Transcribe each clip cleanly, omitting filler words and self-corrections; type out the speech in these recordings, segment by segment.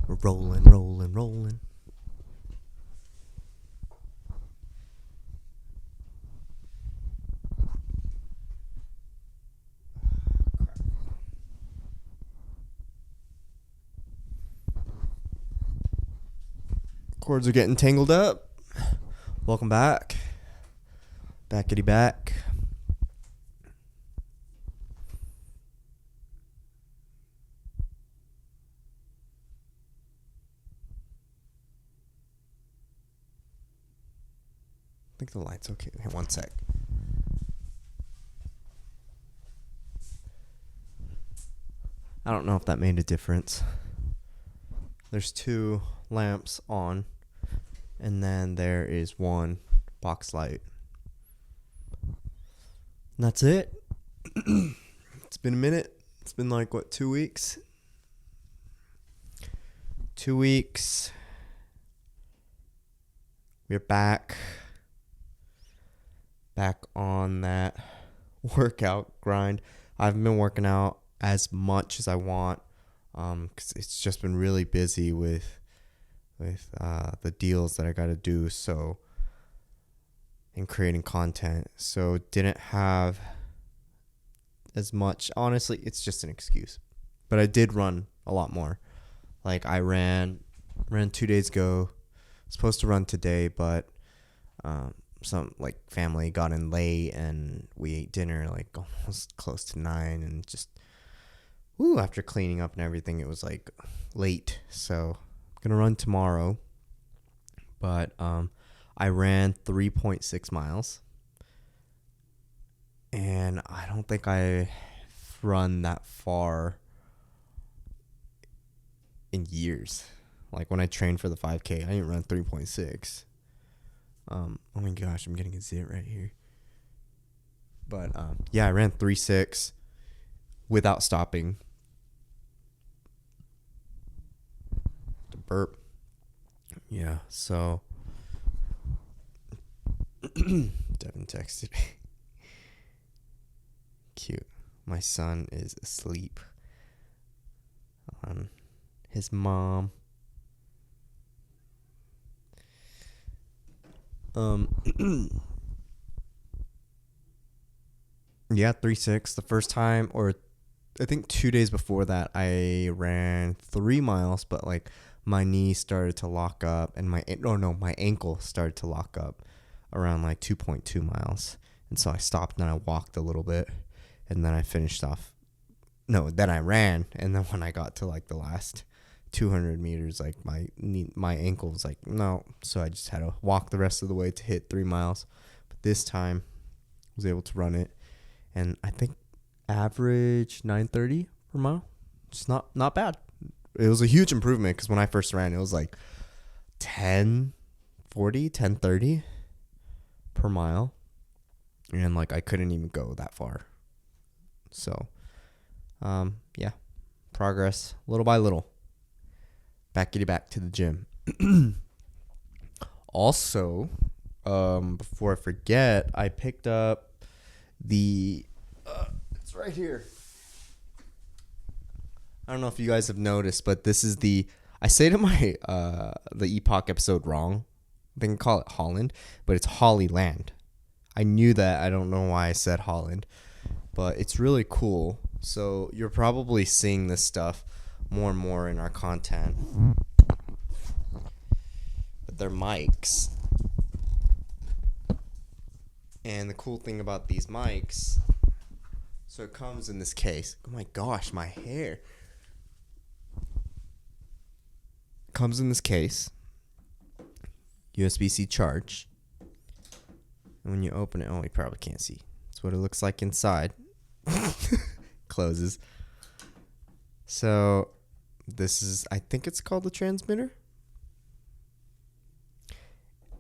We're rolling. Cords are getting tangled up. Welcome back. Backity back. I think the light's okay. Hey, one sec. I don't know if that made a difference. There's 2 lamps on, and then there is 1 box light. And that's it. It's been a minute. It's been like, 2 weeks? 2 weeks. We're back. Back on that workout grind. I haven't been working out as much as I want, because it's just been really busy with the deals that I got to do, so, and creating content. So didn't have as much. Honestly, it's just an excuse. But I did run a lot more. Like, I ran 2 days ago. Supposed to run today, but some like family got in late and we ate dinner like almost close to 9, and just after cleaning up and everything, it was like late. So I'm gonna run tomorrow, but I ran 3.6 miles, and I don't think I run that far in years. Like, when I trained for the 5K, I didn't run 3.6. Oh my gosh, I'm getting a zit right here. But yeah, I ran 3.6 without stopping. The burp. Yeah, so Devin texted me. Cute. My son is asleep on his mom. Yeah, 3.6. The first time, or I think 2 days before that, I ran 3 miles, but like my knee started to lock up, and my ankle started to lock up around like 2.2 miles. And so I stopped and I walked a little bit, and then I finished off. No, then I ran, and then when I got to like the last 200 meters, like my ankle was like, no. So I just had to walk the rest of the way to hit 3 miles. But this time I was able to run it, and I think average 9:30 per mile. It's not bad. It was a huge improvement, because when I first ran, it was like 10:30 per mile, and like I couldn't even go that far. So yeah, progress little by little. Back to the gym. Also, before I forget, I picked up the it's right here. I don't know if you guys have noticed, but this is I say to my the Epoch episode wrong. They can call it Holland, but it's Hollyland. I knew that. I don't know why I said Holland, but it's really cool. So you're probably seeing this stuff more and more in our content. But they're mics. And the cool thing about these mics, so it comes in this case. Oh my gosh, my hair. Comes in this case. USB-C charge. And when you open it, you probably can't see. That's what it looks like inside. Closes. So this is, I think it's called the transmitter.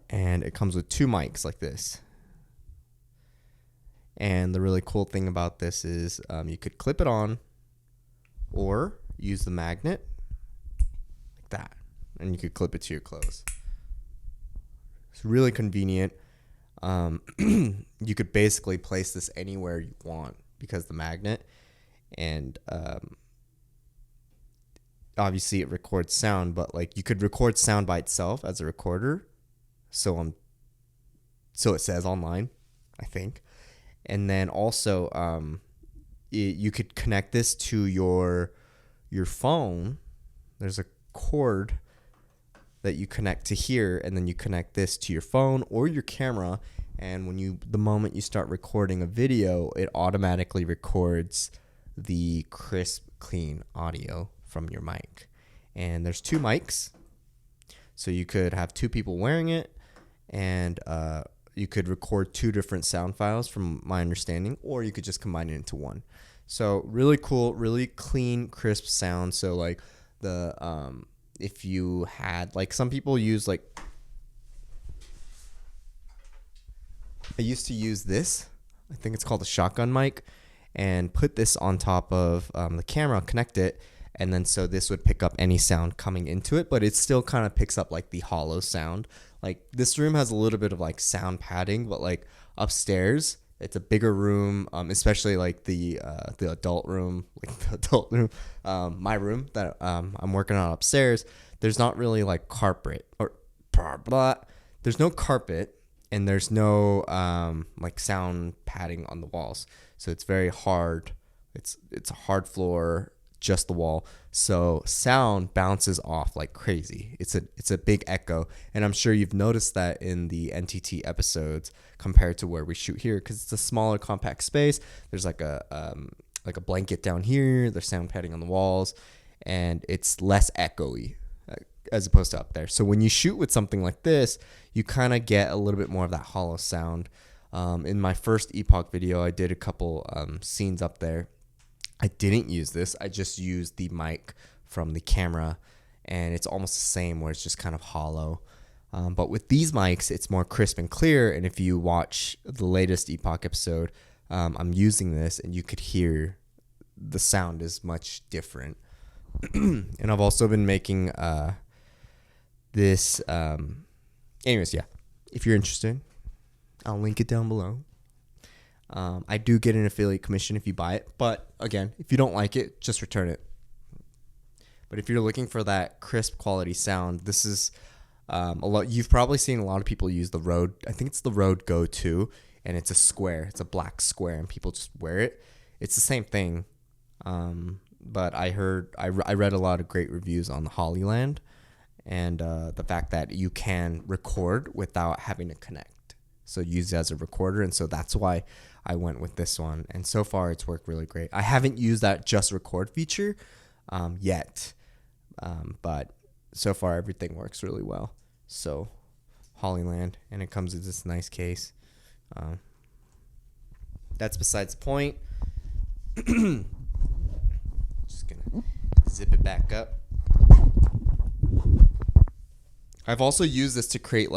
And it comes with 2 mics like this. And the really cool thing about this is you could clip it on or use the magnet like that. And you could clip it to your clothes. It's really convenient. You could basically place this anywhere you want because the magnet. And obviously it records sound, but like you could record sound by itself as a recorder. So it says online, I think. And then also you could connect this to your phone. There's a cord that you connect to here, and then you connect this to your phone or your camera, and the moment you start recording a video, it automatically records the crisp, clean audio from your mic. And there's 2 mics, so you could have 2 people wearing it, and you could record 2 different sound files from my understanding, or you could just combine it into one. So really cool, really clean, crisp sound. So like if you had, like, some people use, like, I used to use this, I think it's called a shotgun mic, and put this on top of the camera, connect it, and then so this would pick up any sound coming into it, but it still kind of picks up like the hollow sound. Like, this room has a little bit of like sound padding, but like upstairs, it's a bigger room, especially like the adult room, my room that I'm working on upstairs. There's not really like carpet or blah, blah. There's no carpet, and there's no like sound padding on the walls, so it's very hard. It's a hard floor, just the wall, so sound bounces off like crazy. It's a big echo, and I'm sure you've noticed that in the NTT episodes compared to where we shoot here, because it's a smaller, compact space. There's like a blanket down here. There's sound padding on the walls, and it's less echoey as opposed to up there. So when you shoot with something like this, you kind of get a little bit more of that hollow sound. In my first Epoch video, I did a couple scenes up there. I didn't use this. I just used the mic from the camera, and it's almost the same, where it's just kind of hollow. But with these mics, it's more crisp and clear. And if you watch the latest Epoch episode, I'm using this, and you could hear the sound is much different. And I've also been making this. Anyways, yeah, if you're interested, I'll link it down below. I do get an affiliate commission if you buy it, but again, if you don't like it, just return it. But if you're looking for that crisp quality sound, this is a lot. You've probably seen a lot of people use the Rode. I think it's the Rode Go 2, and it's a square. It's a black square, and people just wear it. It's the same thing, but I read a lot of great reviews on the Hollyland, and the fact that you can record without having to connect. So use it as a recorder, and so that's why I went with this one. And so far, it's worked really great. I haven't used that just record feature yet, but so far everything works really well. So Hollyland, and it comes in this nice case. That's besides the point. Just gonna zip it back up. I've also used this to create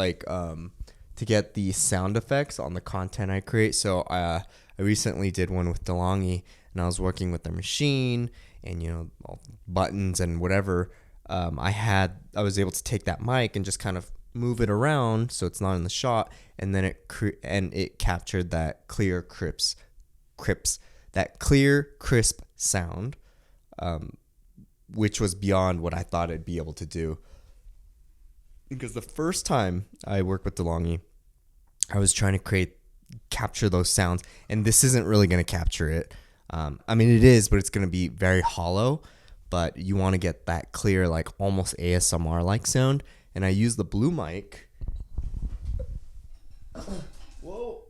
to get the sound effects on the content I create. So I recently did one with DeLonghi, and I was working with the machine, and all buttons and whatever. I was able to take that mic and just kind of move it around so it's not in the shot, and then it captured that clear, crisp sound, which was beyond what I thought I'd be able to do. Because the first time I worked with DeLonghi, I was trying to capture those sounds, and this isn't really going to capture it. I mean, it is, but it's going to be very hollow. But you want to get that clear, like almost ASMR-like sound. And I used the Blue mic. Whoa!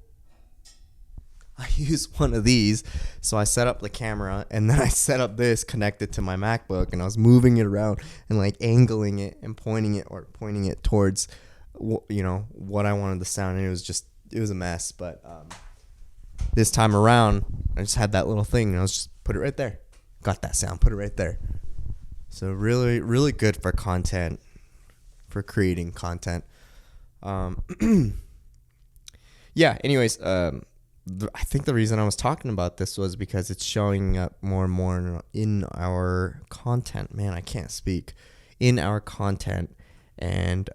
I used one of these, so I set up the camera, and then I set up this connected to my MacBook, and I was moving it around and like angling it and pointing it towards, what I wanted the sound, and it was a mess. But this time around, I just had that little thing, and I was just put it right there, got that sound, put it right there. So really, really good for content, for creating content. Yeah. Anyways, I think the reason I was talking about this was because it's showing up more and more in our content. Man, I can't speak. In our content, and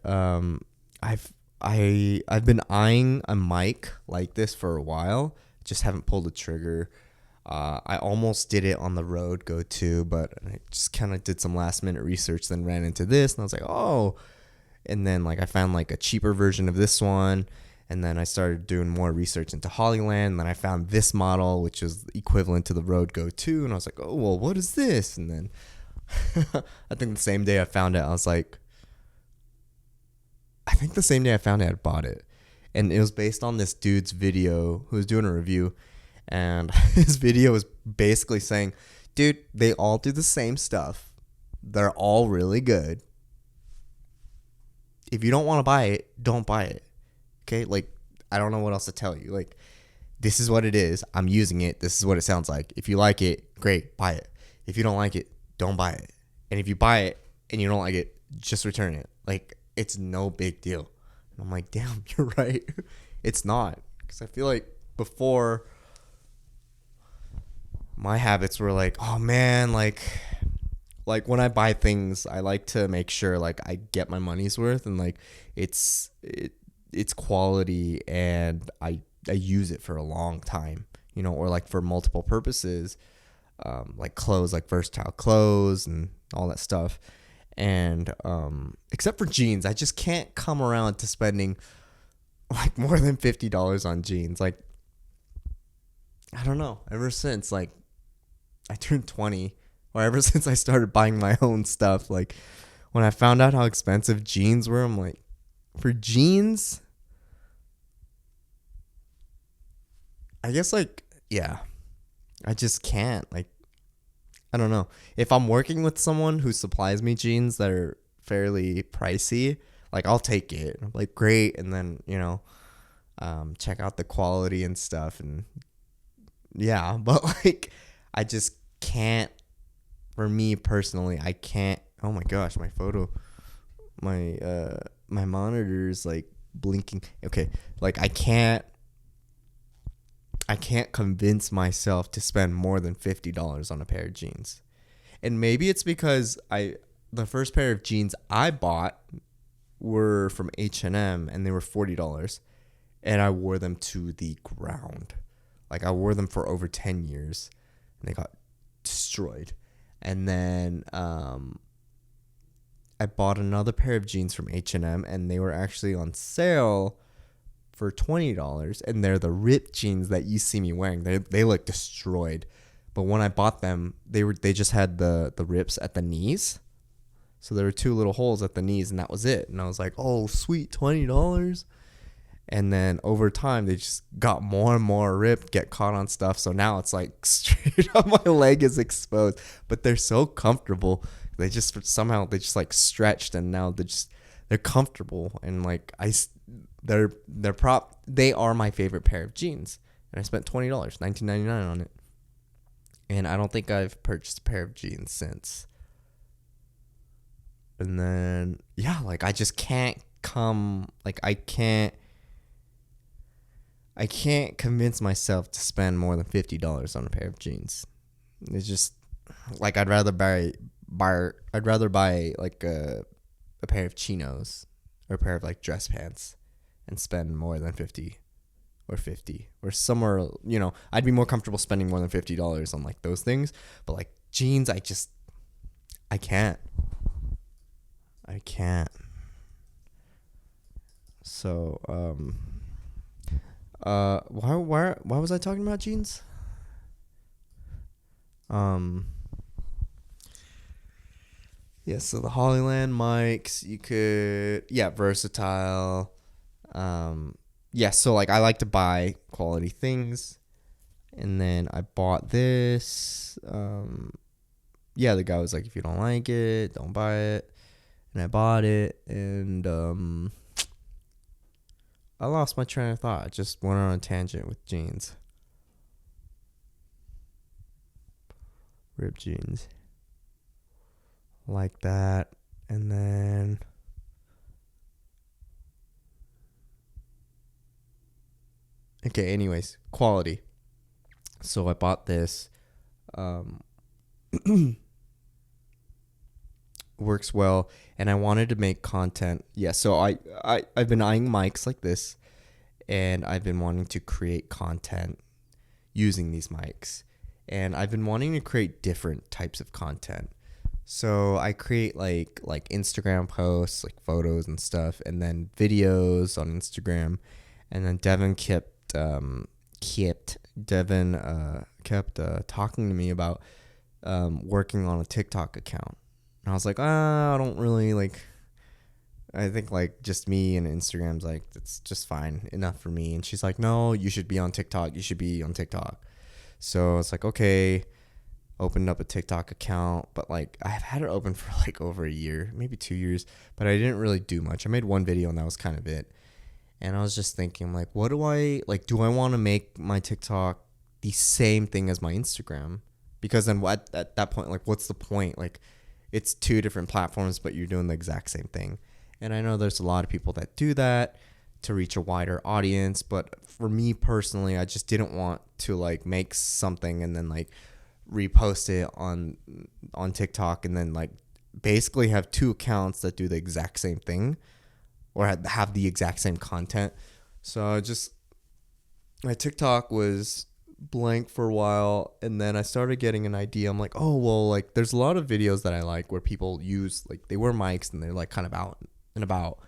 I've been eyeing a mic like this for a while. Just haven't pulled the trigger. I almost did it on the Rode Go 2, but I just kind of did some last minute research, then ran into this, and I was like, oh. And then like I found like a cheaper version of this one, and then I started doing more research into Hollyland. And then I found this model, which is equivalent to the Rode Go 2, and I was like, oh well, what is this? And then I think the same day I found it, I bought it. And it was based on this dude's video who was doing a review. And his video was basically saying, dude, they all do the same stuff. They're all really good. If you don't want to buy it, don't buy it. Okay? Like, I don't know what else to tell you. Like, this is what it is. I'm using it. This is what it sounds like. If you like it, great, buy it. If you don't like it, don't buy it. And if you buy it and you don't like it, just return it. Like, it's no big deal. And I'm like, damn, you're right. It's not. Because I feel like before, my habits were like, oh man, like when I buy things, I like to make sure like I get my money's worth, and like it's quality, and I use it for a long time, or like for multiple purposes, like clothes, like versatile clothes and all that stuff. And except for jeans, I just can't come around to spending like more than $50 on jeans. Like, I don't know, ever since like I turned 20, or ever since I started buying my own stuff, like when I found out how expensive jeans were, I'm like, for jeans, I guess like, yeah, I just can't. Like, I don't know. If I'm working with someone who supplies me jeans that are fairly pricey, like I'll take it. I'm like, great. And then, check out the quality and stuff. And yeah, but like, I just can't, for me personally, I can't. Oh my gosh, my monitor is like blinking. Okay, like I can't convince myself to spend more than $50 on a pair of jeans. And maybe it's because the first pair of jeans I bought were from H&M, and they were $40, and I wore them to the ground. Like, I wore them for over 10 years, and they got destroyed. And then I bought another pair of jeans from H&M, and they were actually on sale for $20, and they're the ripped jeans that you see me wearing. They look destroyed. But when I bought them, they just had the rips at the knees. So there were 2 little holes at the knees, and that was it. And I was like, oh, sweet, $20. And then over time, they just got more and more ripped, get caught on stuff. So now it's like straight up my leg is exposed. But they're so comfortable. They just like stretched, and now they're comfortable. And like they are my favorite pair of jeans. And I spent $20, $19.99 on it. And I don't think I've purchased a pair of jeans since. And then, yeah, like I just can't I can't convince myself to spend more than $50 on a pair of jeans. It's just like I'd rather buy like a pair of chinos, or a pair of like dress pants, and spend more than $50 or somewhere, I'd be more comfortable spending more than $50 on like those things. But like jeans, I can't. So, why was I talking about jeans? Yeah, so the Hollyland mics, versatile. So like I like to buy quality things, and then I bought this. The guy was like, if you don't like it, don't buy it. And I bought it, and I lost my train of thought. I just went on a tangent with jeans. Ripped jeans. Like that. And then okay, anyways, quality. So I bought this. Works well, and I wanted to make content. Yeah, so I've been eyeing mics like this, and I've been wanting to create content using these mics. and I've been wanting to create different types of content. So I create like Instagram posts, like photos and stuff, and then videos on Instagram. And then kept talking to me about working on a TikTok account. And I was like, I don't really like. I think like just me and Instagram's like it's just fine enough for me. And she's like, no, you should be on TikTok. You should be on TikTok. So it's like, okay, opened up a TikTok account, but like I've had it open for like over a year, maybe 2 years, but I didn't really do much. I made one video and that was kind of it. And I was just thinking like, what do I like? Do I want to make my TikTok the same thing as my Instagram? Because then what at that point, like, what's the point? Like, it's two different platforms, but you're doing the exact same thing. And I know there's a lot of people that do that to reach a wider audience, but for me personally, I just didn't want to like make something and then like repost it on TikTok and then like basically have two accounts that do the exact same thing or have the exact same content. So my TikTok was blank for a while, and then I started getting an idea. I'm like, oh well, like there's a lot of videos that I like where people use like they wear mics and they're like kind of out and about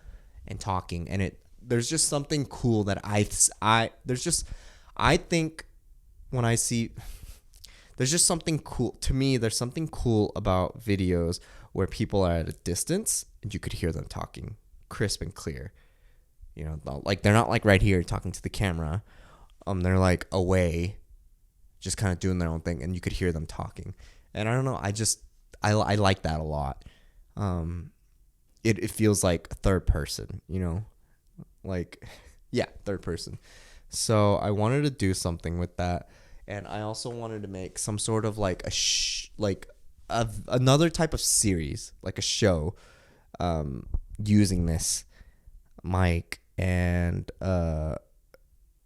and talking, and there's just something cool that I think when I see there's just something cool to me. There's something cool about videos where people are at a distance and you could hear them talking crisp and clear. You know, like they're not like right here talking to the camera. They're like away, just kind of doing their own thing, and you could hear them talking. And I don't know, I like that a lot. It feels like third person, you know, like yeah, third person. So I wanted to do something with that, and I also wanted to make some sort of like another type of series, like a show, using this mic. And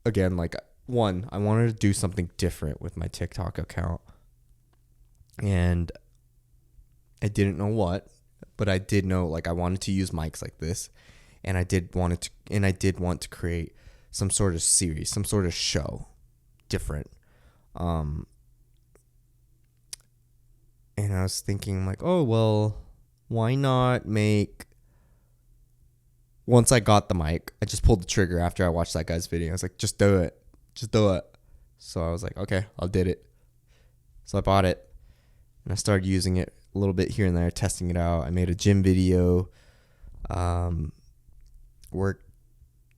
again, like one, I wanted to do something different with my TikTok account, and I didn't know what, but I did know like I wanted to use mics like this, and I did want to create some sort of series, some sort of show, different. And I was thinking like, oh well, why not make. Once I got the mic, I just pulled the trigger after I watched that guy's video. I was like, just do it. Just do it. So I was like, okay, I'll did it. So I bought it and I started using it a little bit here and there, testing it out. I made a gym video. Worked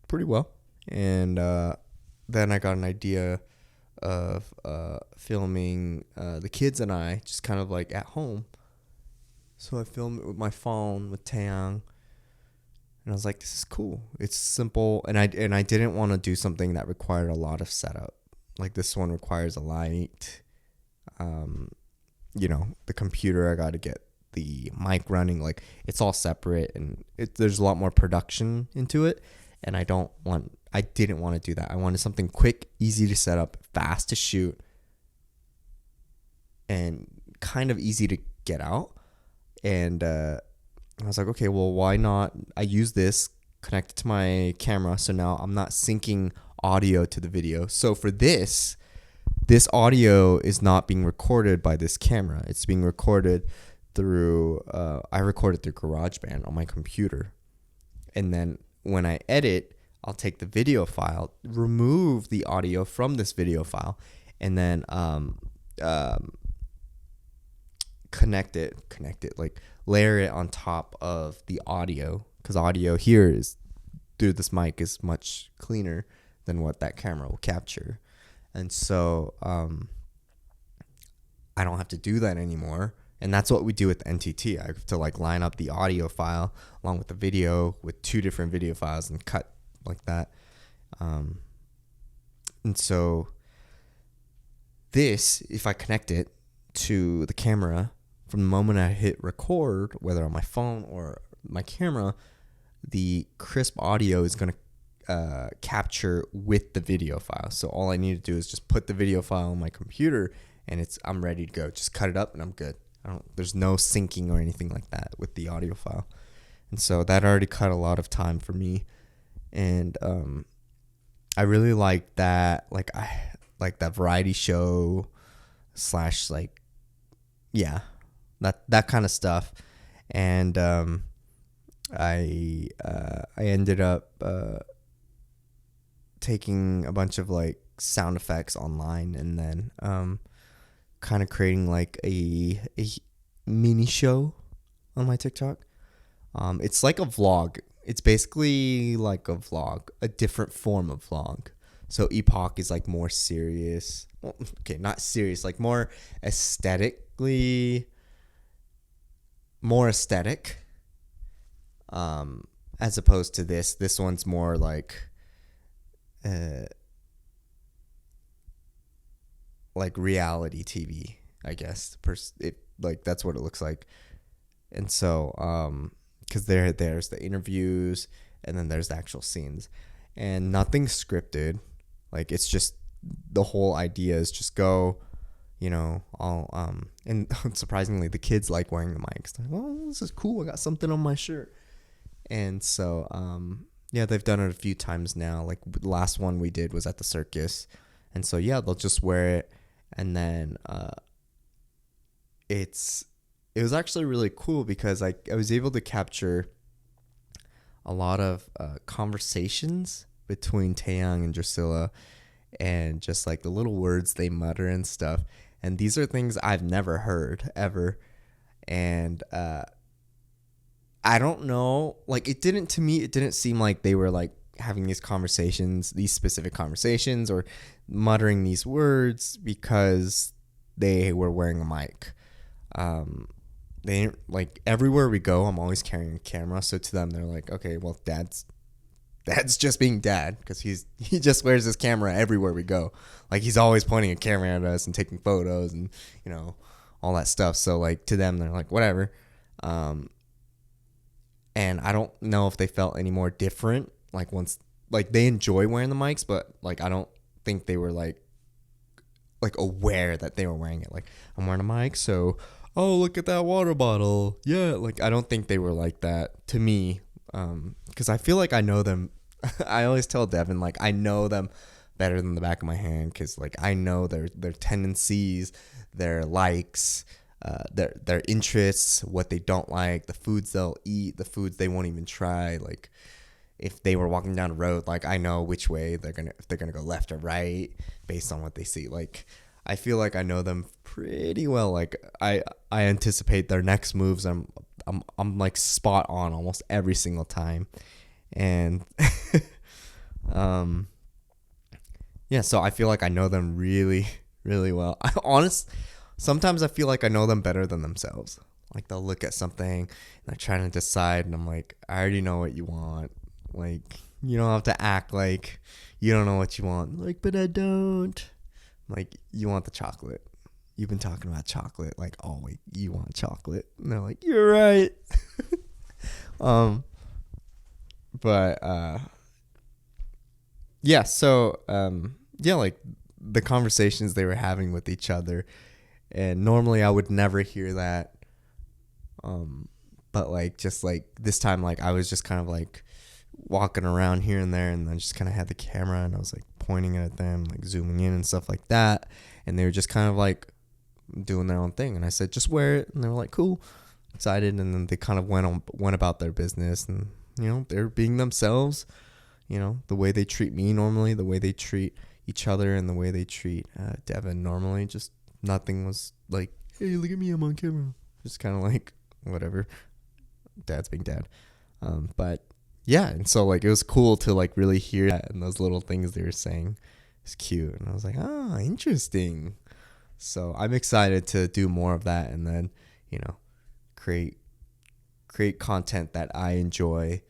pretty well. And then I got an idea of filming the kids and I just kind of like at home. So I filmed it with my phone with Taeyang. And I was like, this is cool. It's simple. And I didn't want to do something that required a lot of setup. Like this one requires a light. The computer, I got to get the mic running. Like it's all separate, and there's a lot more production into it. And I didn't want to do that. I wanted something quick, easy to set up, fast to shoot, and kind of easy to get out. And I was like, okay, well, why not? I use this, connect it to my camera, so now I'm not syncing audio to the video. So for this audio is not being recorded by this camera. It's being recorded through, I record it through GarageBand on my computer. And then when I edit, I'll take the video file, remove the audio from this video file, and then connect it, like layer it on top of the audio, because audio here is through this mic is much cleaner than what that camera will capture. And so I don't have to do that anymore. And that's what we do with NTT. I have to like line up the audio file along with the video with two different video files and cut like that. And so this, if I connect it to the camera, from the moment I hit record, whether on my phone or my camera, the crisp audio is going to capture with the video file. So all I need to do is just put the video file on my computer, and I'm ready to go. Just cut it up, and I'm good. There's no syncing or anything like that with the audio file. And so that already cut a lot of time for me. And I really like that. Like I like that variety show slash like, yeah, that kind of stuff. And I ended up taking a bunch of like sound effects online, and then kind of creating like a mini show on my TikTok. It's like a vlog. It's basically like a vlog, a different form of vlog. So Epoch is like more serious. Well, okay, not serious, like more aesthetically, more aesthetic. As opposed to this. This one's more like reality TV, I guess. Like that's what it looks like. And so, because there's the interviews, and then there's the actual scenes, and nothing's scripted. Like it's just, the whole idea is just go, all and surprisingly the kids like wearing the mics. They're like, oh, this is cool. I got something on my shirt. And so, yeah, they've done it a few times now. Like the last one we did was at the circus, and so yeah, they'll just wear it, and then it was actually really cool because I was able to capture a lot of conversations between Taeyang and Drusilla, and just like the little words they mutter and stuff. And these are things I've never heard ever. And I don't know, like it didn't seem like they were like having these specific conversations, or muttering these words because they were wearing a mic. They, like, everywhere we go, I'm always carrying a camera. So to them, they're like, okay, well, dad's just being dad, because he just wears his camera everywhere we go. Like he's always pointing a camera at us and taking photos and all that stuff. So like to them, they're like, whatever. And I don't know if they felt any more different. Like once, like they enjoy wearing the mics, but like I don't think they were like aware that they were wearing it. Like, I'm wearing a mic, so oh, look at that water bottle. Yeah, like I don't think they were like that to me, because I feel like I know them. I always tell Devin, like, I know them better than the back of my hand, because like I know their tendencies, their likes, their interests, what they don't like, the foods they'll eat, the foods they won't even try. Like if they were walking down a road, like I know which way if they're gonna go left or right based on what they see. Like I feel like I know them pretty well. Like I anticipate their next moves. I'm like spot on almost every single time. And yeah, so I feel like I know them really, really well. Sometimes I feel like I know them better than themselves. Like they'll look at something and they're trying to decide, and I'm like, I already know what you want. Like you don't have to act like you don't know what you want. Like, but I don't. Like, you want the chocolate. You've been talking about chocolate like all week. You want chocolate. And they're like, you're right. But yeah, so yeah, like the conversations they were having with each other, and normally I would never hear that. But like just like this time, like I was just kind of like walking around here and there, and I just kind of had the camera and I was like pointing it at them, like zooming in and stuff like that, and they were just kind of like doing their own thing, and I said, just wear it, and they were like, cool, excited. And then they kind of went about their business, and they're being themselves, the way they treat me normally, the way they treat each other, and the way they treat Devin normally. Just nothing was like, hey, look at me, I'm on camera. Just kind of like whatever, dad's being dad. But yeah, and so like it was cool to like really hear that, and those little things they were saying is cute, and I was like, interesting. So I'm excited to do more of that, and then create content that I enjoy,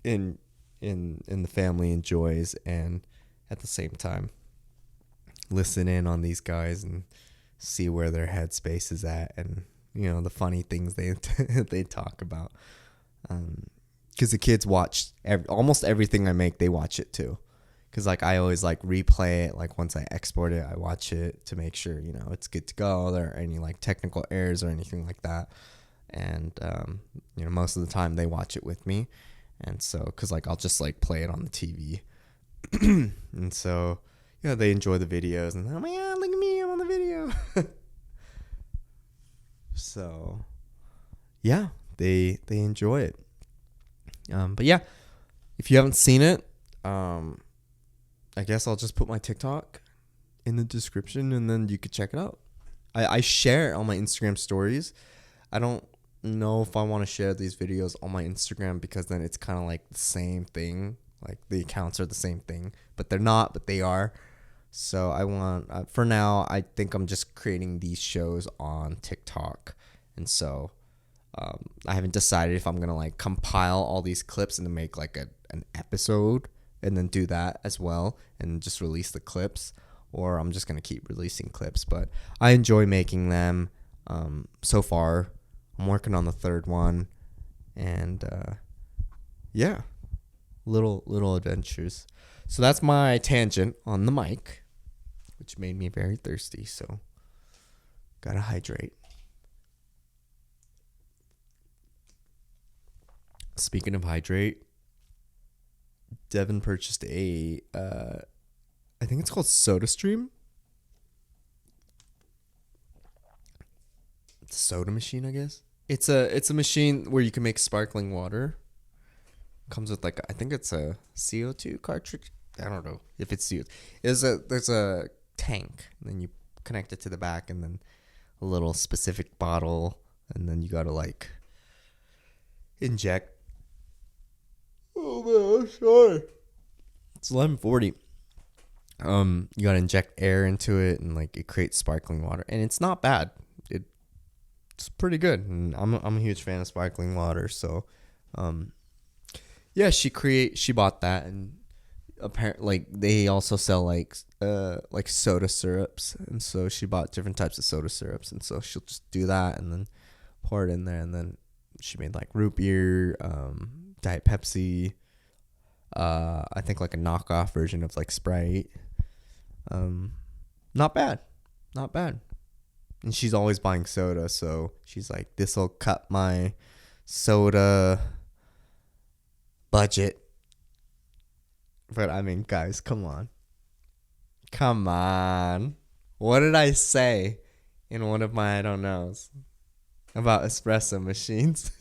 in the family enjoys, and at the same time listen in on these guys and see where their headspace is at, and the funny things they they talk about. Because the kids watch almost everything I make. They watch it too. Because like I always like replay it. Like once I export it, I watch it to make sure it's good to go. There aren't any like technical errors or anything like that. And most of the time they watch it with me. And so because like I'll just like play it on the TV. And so they enjoy the videos, and oh my god, look at me, I'm on the video. So yeah, they enjoy it. But yeah, if you haven't seen it, I guess I'll just put my TikTok in the description, and then you could check it out. I share it on my Instagram stories. I don't know if I want to share these videos on my Instagram, because then it's kind of like the same thing. Like the accounts are the same thing, but they're not, but they are. So I want, for now, I think I'm just creating these shows on TikTok. And so I haven't decided if I'm going to like compile all these clips and make like an episode and then do that as well and just release the clips, or I'm just going to keep releasing clips. But I enjoy making them. So far, I'm working on the third one, and yeah, little adventures. So that's my tangent on the mic, which made me very thirsty. So gotta hydrate. Speaking of hydrate, Devin purchased a I think it's called SodaStream. It's a soda machine, I guess. It's a machine where you can make sparkling water. Comes with like, I think it's a CO2 cartridge. I don't know if it's CO2. There's a tank, and then you connect it to the back, and then a little specific bottle, and then you gotta like inject. Oh man, sorry. It's 11:40. You gotta inject air into it, and like it creates sparkling water, and it's not bad. It's pretty good, and I'm a huge fan of sparkling water. So, yeah, she bought that, and apparently like they also sell like soda syrups, and so she bought different types of soda syrups, and so she'll just do that and then pour it in there, and then she made like root beer, Diet Pepsi, I think like a knockoff version of like Sprite. Not bad. And she's always buying soda, so she's like, this'll cut my soda budget. But I mean, guys, come on. What did I say in one of my I don't knows about espresso machines?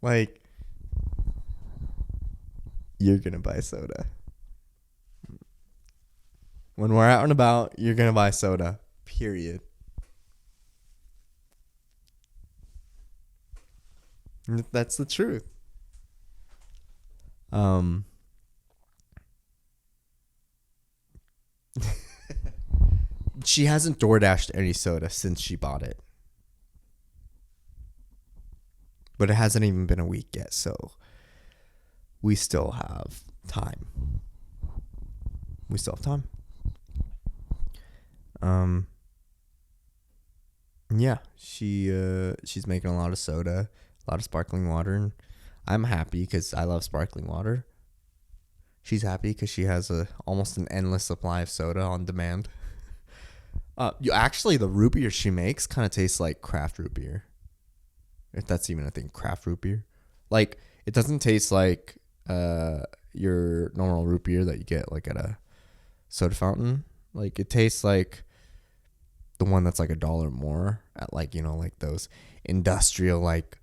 Like, you're gonna buy soda. When we're out and about, you're gonna buy soda. Period. That's the truth. She hasn't DoorDashed any soda since she bought it. But it hasn't even been a week yet, so we still have time. Yeah, she's making a lot of soda, a lot of sparkling water, and I'm happy because I love sparkling water. She's happy because she has almost an endless supply of soda on demand. The root beer she makes kind of tastes like craft root beer, if that's even a thing. Craft root beer, like it doesn't taste like your normal root beer that you get like at a soda fountain. Like it tastes like the one that's like $1 more at like, like those industrial like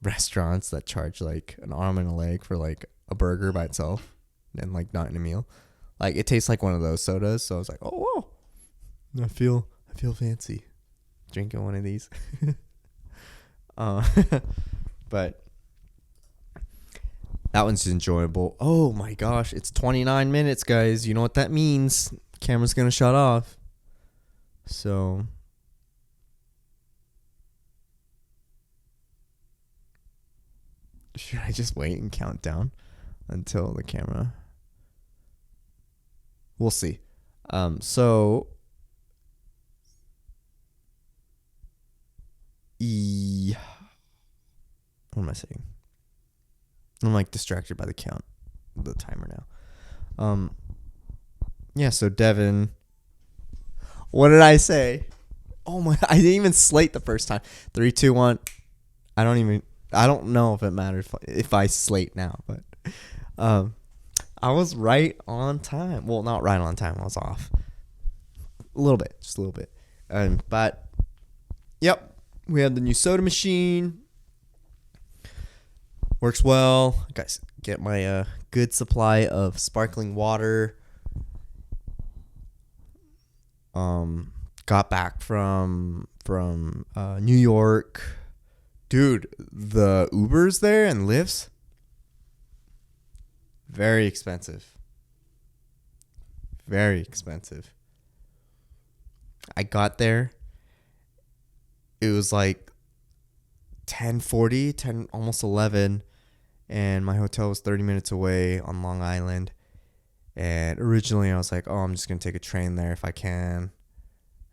restaurants that charge like an arm and a leg for like a burger by itself and like not in a meal. Like it tastes like one of those sodas. So I was like, oh whoa, I feel fancy drinking one of these. But that one's enjoyable. Oh my gosh, it's 29 minutes, guys. You know what that means? Camera's gonna shut off. So should I just wait and count down until the camera? We'll see. So what am I saying? I'm like distracted by the timer now. Yeah, so Devin, what did I say? Oh my, I didn't even slate the first time. 3, 2, 1. I don't know if it matters if I slate now, but I was right on time. Well, not right on time. I was off a little bit, just a little bit. But Yep, we have the new soda machine. Works well. Guys, get my good supply of sparkling water. Got back from New York. Dude, the Ubers there and Lyfts, very expensive. Very expensive. I got there. It was like 10:40, almost 11, and my hotel was 30 minutes away on Long Island. And originally I was like, oh, I'm just going to take a train there if I can.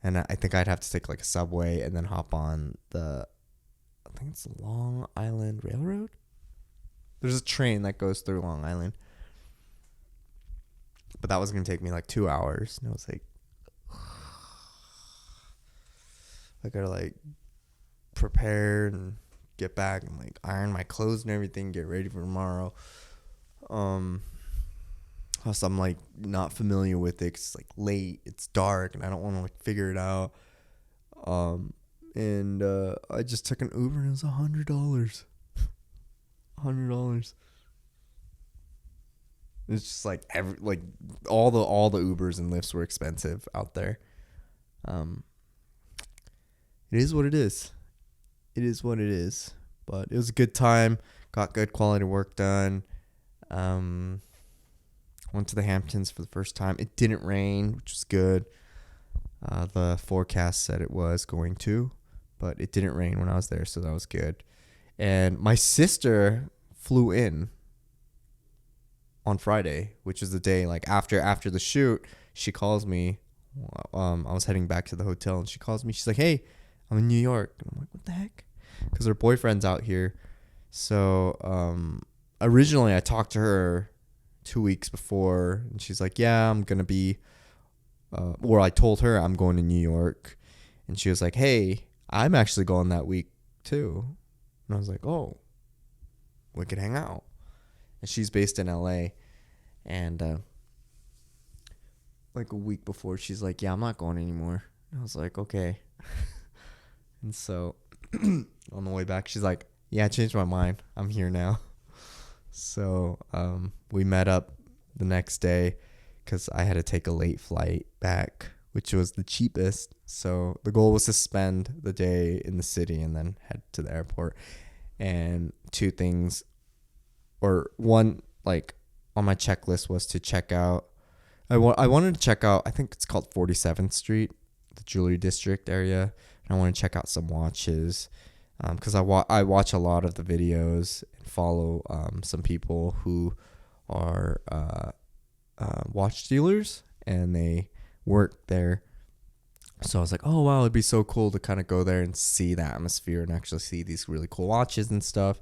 And I think I'd have to take like a subway and then hop on I think it's the Long Island Railroad. There's a train that goes through Long Island. But that was going to take me like 2 hours. And I was like, I got to like prepare and get back and like iron my clothes and everything, get ready for tomorrow. Plus I'm like not familiar with it 'cause it's like late, it's dark, and I don't want to like figure it out. And I just took an Uber and it was $100. $100. It's just like all the Ubers and Lyfts were expensive out there. It is what it is. It is what it is. But it was a good time. Got good quality work done. Went to the Hamptons for the first time. It didn't rain, which was good. The forecast said it was going to, but it didn't rain when I was there, so that was good. And my sister flew in on Friday, which is the day like after the shoot. She calls me. I was heading back to the hotel, and she calls me. She's like, "Hey, I'm in New York." And I'm like, "What the heck?" Because her boyfriend's out here. So originally I talked to her 2 weeks before, and she's like, "Yeah, I'm gonna be," or I told her I'm going to New York, and she was like, "Hey, I'm actually going that week too." And I was like, "Oh, we could hang out." And she's based in LA, and like a week before, she's like, "Yeah, I'm not going anymore." And I was like, "Okay." And so on the way back, she's like, "Yeah, I changed my mind. I'm here now." So we met up the next day because I had to take a late flight back, which was the cheapest. So the goal was to spend the day in the city and then head to the airport. And two things, or one, like on my checklist was to check out. I wanted to check out, I think it's called 47th Street, the jewelry district area. And I want to check out some watches. Because I watch a lot of the videos and follow some people who are watch dealers, and they work there. So I was like, oh, wow, it'd be so cool to kind of go there and see the atmosphere and actually see these really cool watches and stuff.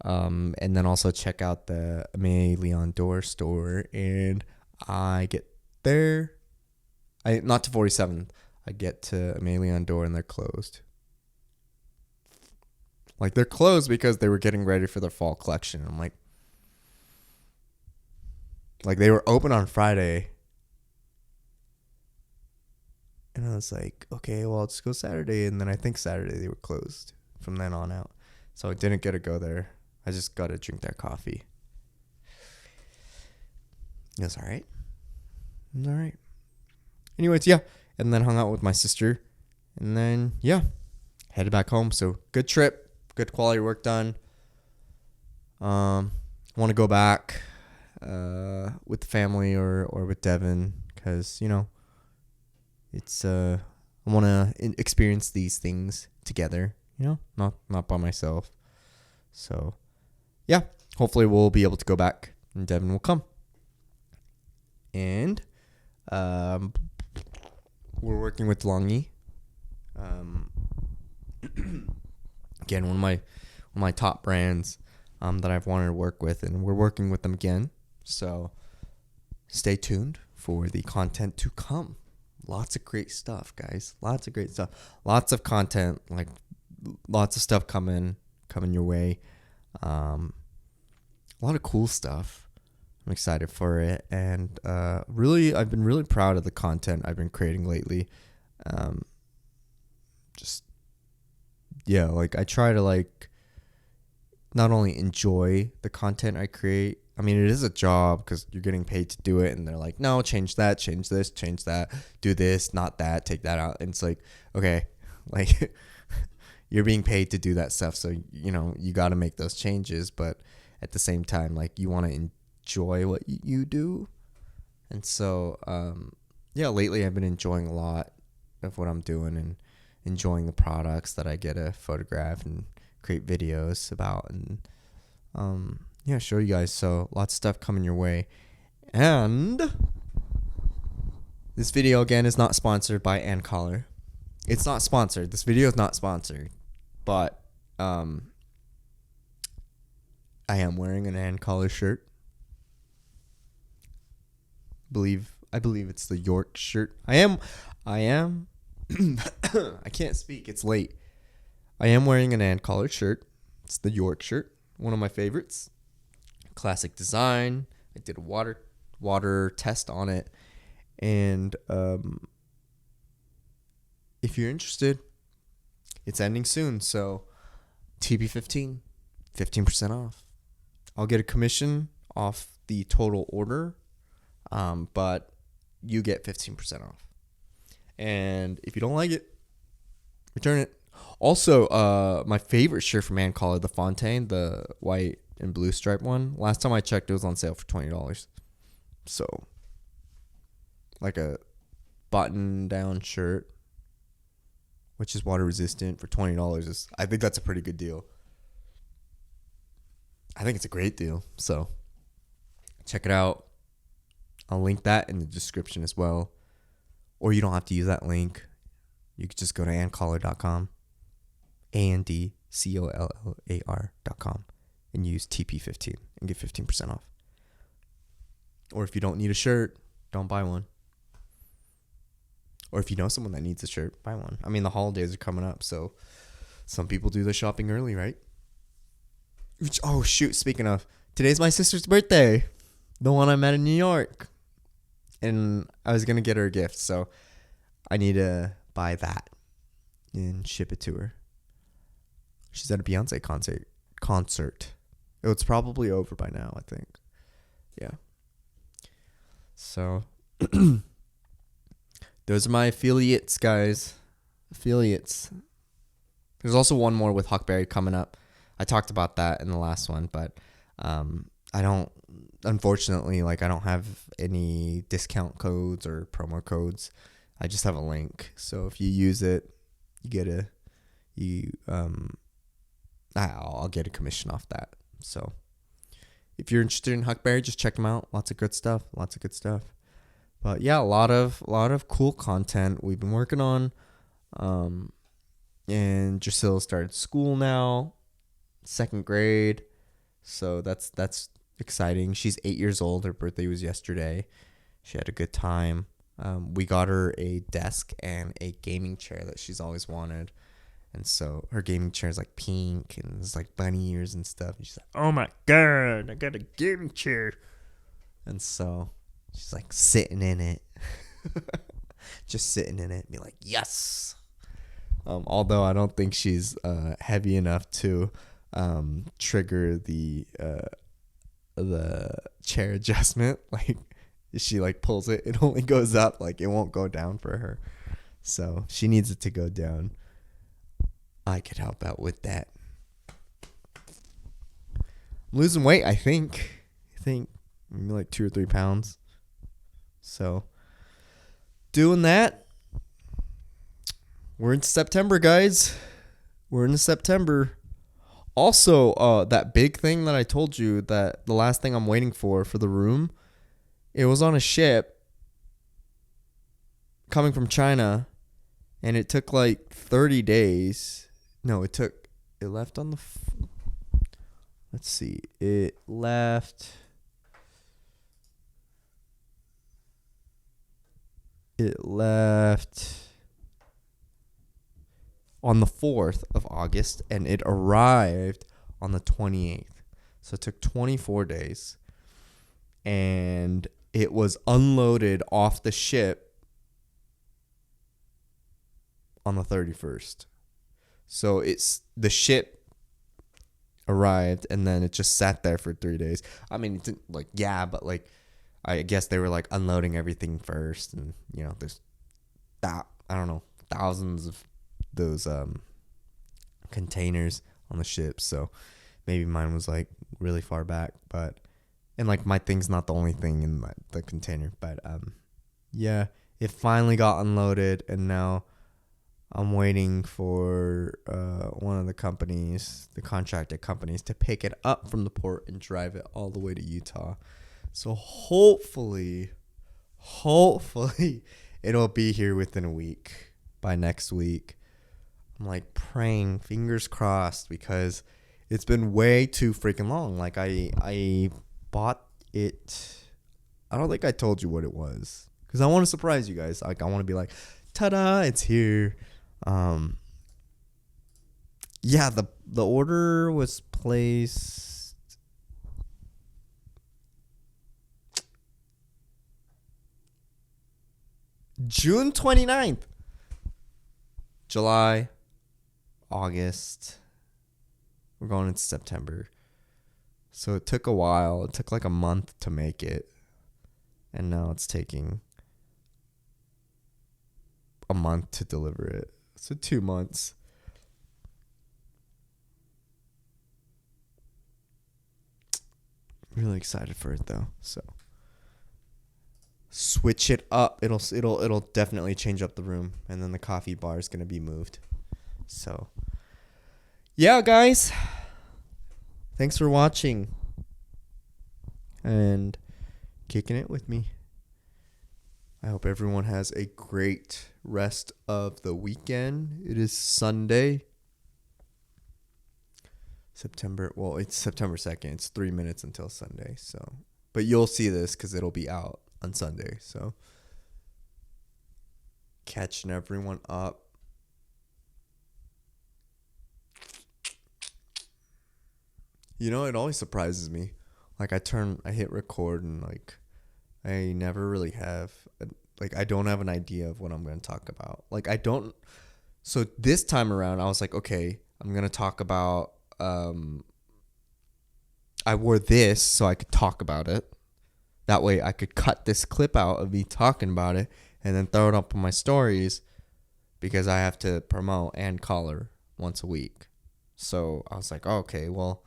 And then also check out the Aimé Leon Dore store. And I get there. Not to 47th. I get to Aimé Leon Dore and they're closed. Like, they're closed because they were getting ready for their fall collection. I'm like they were open on Friday. And I was like, okay, well, I'll just go Saturday. And then I think Saturday they were closed from then on out. So I didn't get to go there. I just got to drink their coffee. It was all right. It was all right. Anyways, yeah. And then hung out with my sister. And then, yeah, headed back home. So good trip. Good quality work done. Want to go back with the family or with Devin because, you know, it's I want to experience these things together, you know, not by myself. So, yeah, hopefully we'll be able to go back and Devin will come. And we're working with Longy. Again, one of my top brands that I've wanted to work with, and we're working with them again. So stay tuned for the content to come. Lots of great stuff, guys. Lots of great stuff. Lots of content, like lots of stuff coming your way. A lot of cool stuff. I'm excited for it, and really, I've been really proud of the content I've been creating lately. Just yeah, like I try to like not only enjoy the content I create. I mean, it is a job because you're getting paid to do it, and they're like, no, change that, change this, change that, do this, not that, take that out. And it's like, okay, like you're being paid to do that stuff, so you know you got to make those changes. But at the same time, like you want to enjoy what you do, and so yeah, lately I've been enjoying a lot of what I'm doing and enjoying the products that I get to photograph and create videos about and yeah, show you guys. So lots of stuff coming your way. And this video again is not sponsored by AnCollar. It's not sponsored. This video is not sponsored. But I am wearing an AnCollar shirt. I believe it's the York shirt. I am I can't speak. It's late. I am wearing an AnCollar shirt. It's the York shirt. One of my favorites. Classic design. I did a water test on it. And if you're interested, it's ending soon. So TP15, 15% off. I'll get a commission off the total order. But you get 15% off. And if you don't like it, return it. Also, my favorite shirt from AnCollar, the Fontaine, the white and blue stripe one. Last time I checked, it was on sale for $20. So, like a button-down shirt, which is water resistant for $20. I think that's a pretty good deal. I think it's a great deal. So, check it out. I'll link that in the description as well. Or you don't have to use that link. You could just go to AnCollar.com. ANDCOLLAR.com. And use TP15 and get 15% off. Or if you don't need a shirt, don't buy one. Or if you know someone that needs a shirt, buy one. I mean, the holidays are coming up, so some people do their shopping early, right? Oh, shoot. Speaking of, today's my sister's birthday. The one I met in New York. And I was going to get her a gift, so I need to buy that and ship it to her. She's at a Beyonce concert. It's probably over by now, I think. Yeah. So, those are my affiliates, guys. Affiliates. There's also one more with Huckberry coming up. I talked about that in the last one, but I don't, unfortunately, like I don't have any discount codes or promo codes. I just have a link. So if you use it, I'll get a commission off that. So if you're interested in Huckberry, just check them out. Lots of good stuff. But yeah, a lot of cool content we've been working on. And Drusilla started school now, 2nd grade. So that's exciting. She's 8 years old. Her birthday was yesterday. She had a good time. We got her a desk and a gaming chair that she's always wanted. And so her gaming chair is like pink and it's like bunny ears and stuff. And she's like, oh my God, I got a gaming chair. And so she's like sitting in it. Just sitting in it and be like, yes. Although I don't think she's heavy enough to trigger the chair adjustment. Like if she like pulls it, it only goes up, like it won't go down for her. So she needs it to go down. I could help out with that. I'm losing weight, I think maybe like 2 or 3 pounds. So doing that. We're in September, guys. We're in September. Also, that big thing that I told you, that the last thing I'm waiting for the room, it was on a ship coming from China, and it took like 30 days. No, it left on the, let's see, it left on the 4th of August, and it arrived on the 28th. So it took 24 days. And it was unloaded off the ship on the 31st. So it's the ship arrived and then it just sat there for 3 days. I mean, it didn't, like, yeah, but like I guess they were like unloading everything first, and there's that, I don't know, thousands of those containers on the ship. So maybe mine was like really far back, but and like my thing's not the only thing in the container, but yeah, it finally got unloaded, and now I'm waiting for one of the companies, the contracted companies, to pick it up from the port and drive it all the way to Utah. So hopefully it'll be here within a week, by next week. I'm like praying, fingers crossed, because it's been way too freaking long. Like I bought it. I don't think I told you what it was, because I want to surprise you guys. Like I want to be like, ta-da, it's here. Yeah, the order was placed June 29th. July, August. We're going into September. So it took a while. It took like a month to make it. And now it's taking a month to deliver it. So 2 months. Really excited for it though. So switch it up. It'll definitely change up the room, and then the coffee bar is gonna be moved. So yeah, guys. Thanks for watching and kicking it with me. I hope everyone has a great rest of the weekend. It is Sunday. It's September 2nd. It's 3 minutes until Sunday. So, but you'll see this because it'll be out on Sunday. So, catching everyone up. It always surprises me. Like I hit record, and like I never really have, I don't have an idea of what I'm going to talk about. Like I don't. So this time around, I was like, okay, I'm going to talk about. I wore this so I could talk about it. That way I could cut this clip out of me talking about it and then throw it up on my stories, because I have to promote and color once a week. So I was like, oh, okay, well,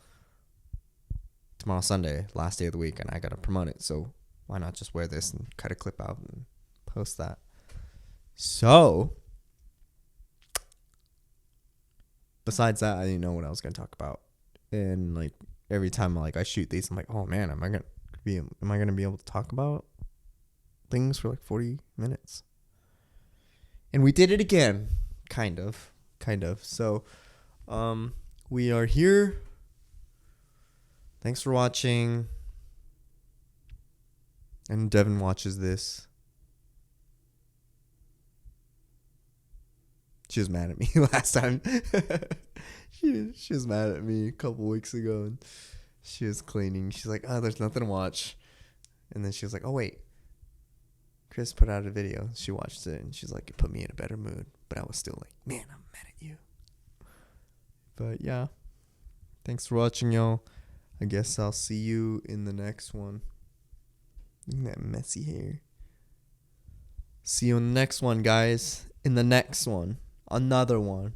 tomorrow's Sunday, last day of the week, and I got to promote it. So why not just wear this and cut a clip out and post that? So besides that, I didn't know what I was going to talk about. And like every time I shoot these, I'm like, oh man, am I going to be able to talk about things for like 40 minutes? And we did it again. Kind of. So, we are here. Thanks for watching. And Devin watches this. She was mad at me last time. She was mad at me a couple weeks ago, and she was cleaning. She's like, oh, there's nothing to watch. And then she was like, oh, wait. Chris put out a video. She watched it, and she's like, it put me in a better mood. But I was still like, man, I'm mad at you. But yeah. Thanks for watching, y'all. I guess I'll see you in the next one. Look at that messy hair. See you in the next one, guys. In the next one. Another one.